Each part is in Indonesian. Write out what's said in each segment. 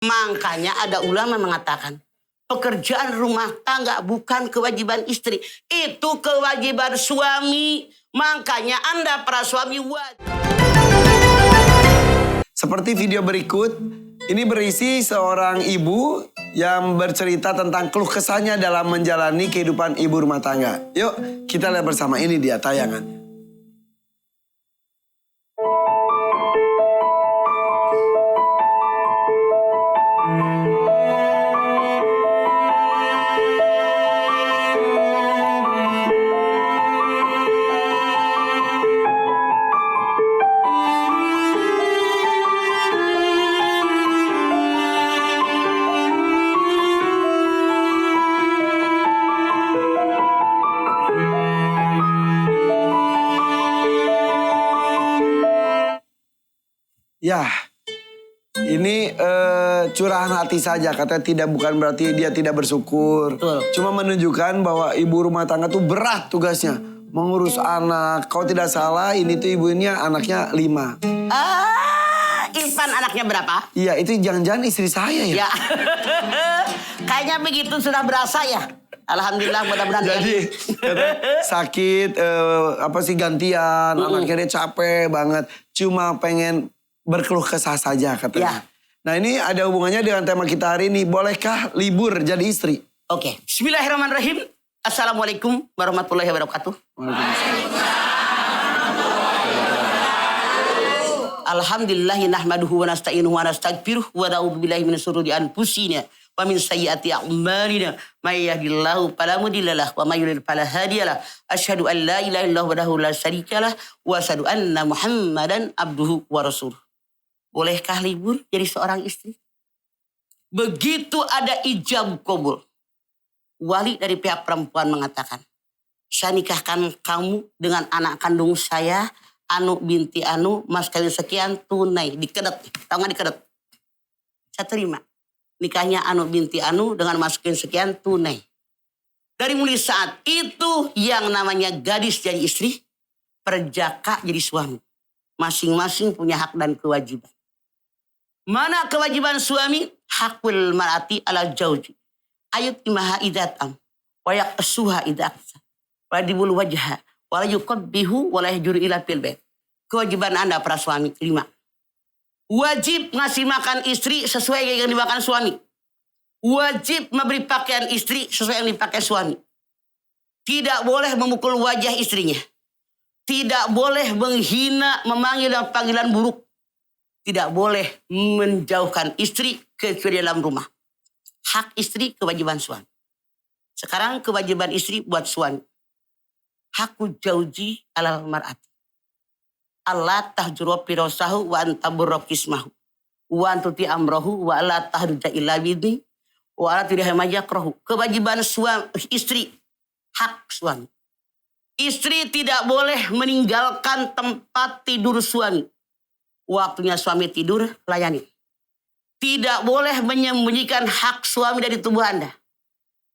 Makanya ada ulama mengatakan, pekerjaan rumah tangga bukan kewajiban istri. Itu kewajiban suami. Makanya Anda para suami wajib. Seperti video berikut, ini berisi seorang ibu yang bercerita tentang keluh kesahnya dalam menjalani kehidupan ibu rumah tangga. Yuk kita lihat bersama, ini dia tayangannya. Ya, ini curahan hati saja. Katanya bukan berarti dia tidak bersyukur. Betul. Cuma menunjukkan bahwa ibu rumah tangga tuh berat tugasnya. Mengurus anak. Kalau tidak salah ini tuh ibunya anaknya 5. Irfan anaknya berapa? Iya, itu jangan-jangan istri saya ya. Ya. Kayaknya begitu sudah berasa ya. Alhamdulillah mudah-mudahan. Jadi sakit, gantian. Anaknya dia capek banget. Cuma pengen berkeluh kesah saja katanya. Ya. Nah ini ada hubungannya dengan tema kita hari ini. Bolehkah libur jadi istri? Oke. Bismillahirrahmanirrahim. Assalamualaikum warahmatullahi wabarakatuh. Alhamdulillahi nahmaduhu wa nasta'inuhu wa nasta'gfiruh wa na'udzubillahi min syururi anfusina wa min sayyiati a'malina may yahdihillahu fala mudhillalah wa may yudhlil fala hadiyalah. Asyhadu an la ilaha illallah wahdahu la syarikalah wa asyhadu anna Muhammadan abduhu wa rasuluh. Bolehkah libur jadi seorang istri? Begitu ada ijab qabul, wali dari pihak perempuan mengatakan, saya nikahkan kamu dengan anak kandung saya, Anu binti Anu, mas kawin sekian tunai. Dikedet, tahu nggak dikedet? Saya terima. Nikahnya Anu binti Anu dengan mas kawin sekian tunai. Dari mulai saat itu yang namanya gadis jadi istri, perjaka jadi suami. Masing-masing punya hak dan kewajiban. Mana kewajiban suami? Hakul mar'ati ala jauji. Ayat imaha idatam. Wayak esuha idaksa. Wadibul wajha. Wala yuqabbihu wala yahjuru ila fil bait. Kewajiban Anda para suami 5. Wajib ngasih makan istri sesuai yang dimakan suami. Wajib memberi pakaian istri sesuai yang dipakai suami. Tidak boleh memukul wajah istrinya. Tidak boleh menghina, memanggil dengan panggilan buruk. Tidak boleh menjauhkan istri ke dalam rumah. Hak istri, kewajiban suami. Sekarang kewajiban istri buat suami. Hakku jauji alal mar'ati. Allah tahjuru pirosahu wa antaburro kismahu. Wa antuti amrohu wa Allah tahduja illa bidni. Wa Allah tidak hemajakrohu. Kewajiban suami, istri. Hak suami. Istri tidak boleh meninggalkan tempat tidur suami. Waktunya suami tidur, layani. Tidak boleh menyembunyikan hak suami dari tubuh Anda.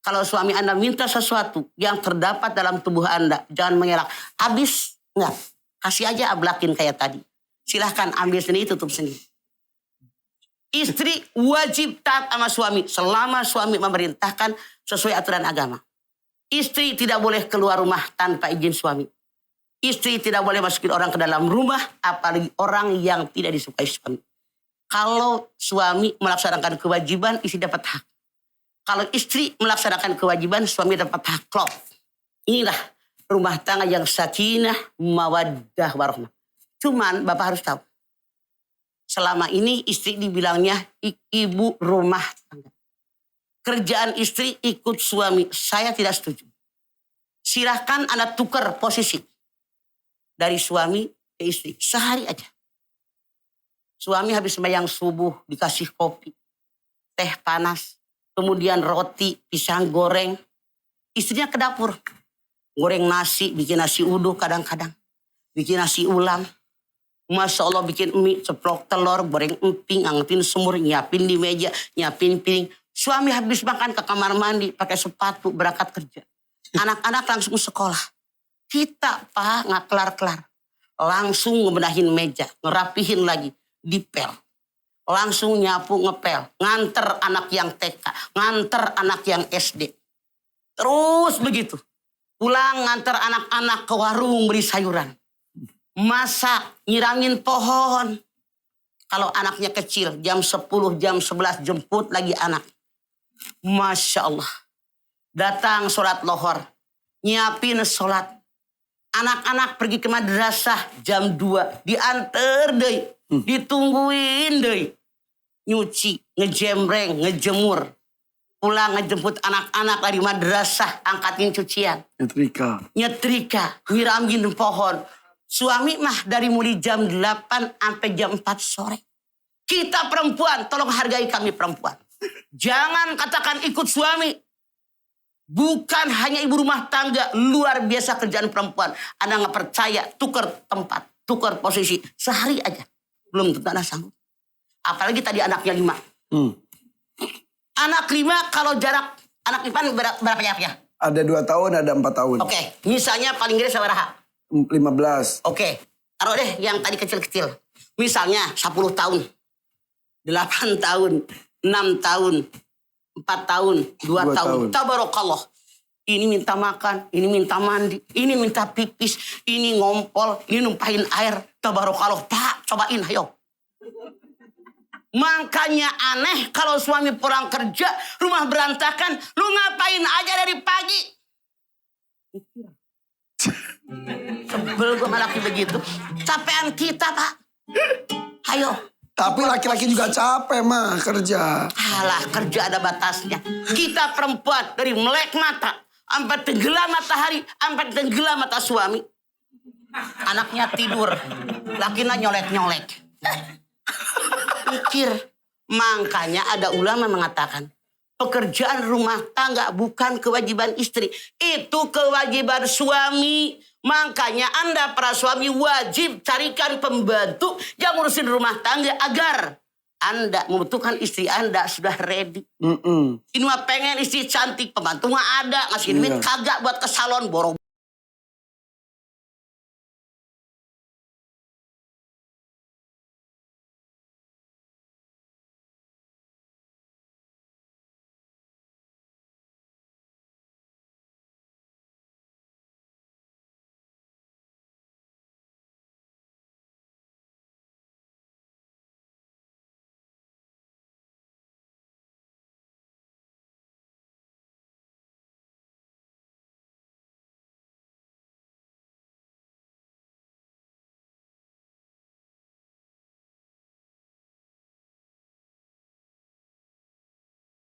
Kalau suami Anda minta sesuatu yang terdapat dalam tubuh Anda, jangan mengelak. Habis, enggak. Kasih aja ablakin kayak tadi. Silahkan ambil sendiri, tutup sendiri. Istri wajib taat sama suami selama suami memerintahkan sesuai aturan agama. Istri tidak boleh keluar rumah tanpa izin suami. Istri tidak boleh masukin orang ke dalam rumah, apalagi orang yang tidak disukai suami. Kalau suami melaksanakan kewajiban, istri dapat hak. Kalau istri melaksanakan kewajiban, suami dapat hak. Klop. Inilah rumah tangga yang sakinah, mawaddah, warahmah. Cuman Bapak harus tahu, selama ini istri dibilangnya ibu rumah tangga. Kerjaan istri ikut suami, saya tidak setuju. Silahkan Anda tukar posisi. Dari suami ke istri. Sehari aja. Suami habis sembahyang subuh dikasih kopi. Teh panas. Kemudian roti, pisang goreng. Istrinya ke dapur. Goreng nasi, bikin nasi uduk kadang-kadang. Bikin nasi ulam. Masya Allah bikin mie, ceplok telur, goreng emping, angetin semur, nyiapin di meja, nyiapin piring. Suami habis makan ke kamar mandi, pakai sepatu, berangkat kerja. Anak-anak langsung sekolah. Kita Pak nggak kelar-kelar. Langsung ngebenahin meja, ngerapihin lagi, dipel. langsung nyapu ngepel. Nganter anak yang TK, nganter anak yang SD. Terus begitu. Pulang nganter anak-anak ke warung beli sayuran. Masak, nyiramin pohon. Kalau anaknya kecil, jam 10, jam 11 jemput lagi anak. Masya Allah. Datang sholat lohor. Nyiapin sholat. Anak-anak pergi ke madrasah jam 2. Diantar deh. Ditungguin deh. Nyuci, ngejembreng, ngejemur. Pulang ngejemput anak-anak dari madrasah. Angkatin cucian. Nyetrika. Nyiramin pohon. Suami mah dari mulai jam 8 sampai jam 4 sore. Kita perempuan, tolong hargai kami perempuan. Jangan katakan ikut suami. Bukan hanya ibu rumah tangga, luar biasa kerjaan perempuan. Anda nggak percaya, tukar tempat, tukar posisi. Sehari aja. Belum tentu Anda sanggup. Apalagi tadi anaknya 5. Anak 5 kalau jarak, anak Ipan berapa ya? Ada 2 tahun, ada 4 tahun. Oke, misalnya paling gede sabaraha? 15. Oke, taruh deh yang tadi kecil-kecil. Misalnya 10 tahun, 8 tahun, 6 tahun, 4 tahun, 2 tahun. Tabarakallah. Ini minta makan, ini minta mandi, ini minta pipis, ini ngompol, ini numpahin air. Tabarakallah. Pak, cobain, ayo. Makanya aneh kalau suami pulang kerja, rumah berantakan, lu ngapain aja dari pagi? Sebel gue laki begitu. Capean kita, Pak. Ayo. Tapi laki-laki juga capek mah kerja. Alah, kerja ada batasnya. Kita perempuan dari melek mata sampai tenggelam matahari, sampai tenggelam mata suami. Anaknya tidur, lakinya nyolek-nyolek. Pikir. Makanya ada ulama mengatakan, pekerjaan rumah tangga bukan kewajiban istri. Itu kewajiban suami. Makanya Anda para suami wajib carikan pembantu yang ngurusin rumah tangga agar Anda membutuhkan istri Anda sudah ready. Ini mah pengen istri cantik, pembantu mah ada, ngasih duit kagak buat ke salon borong.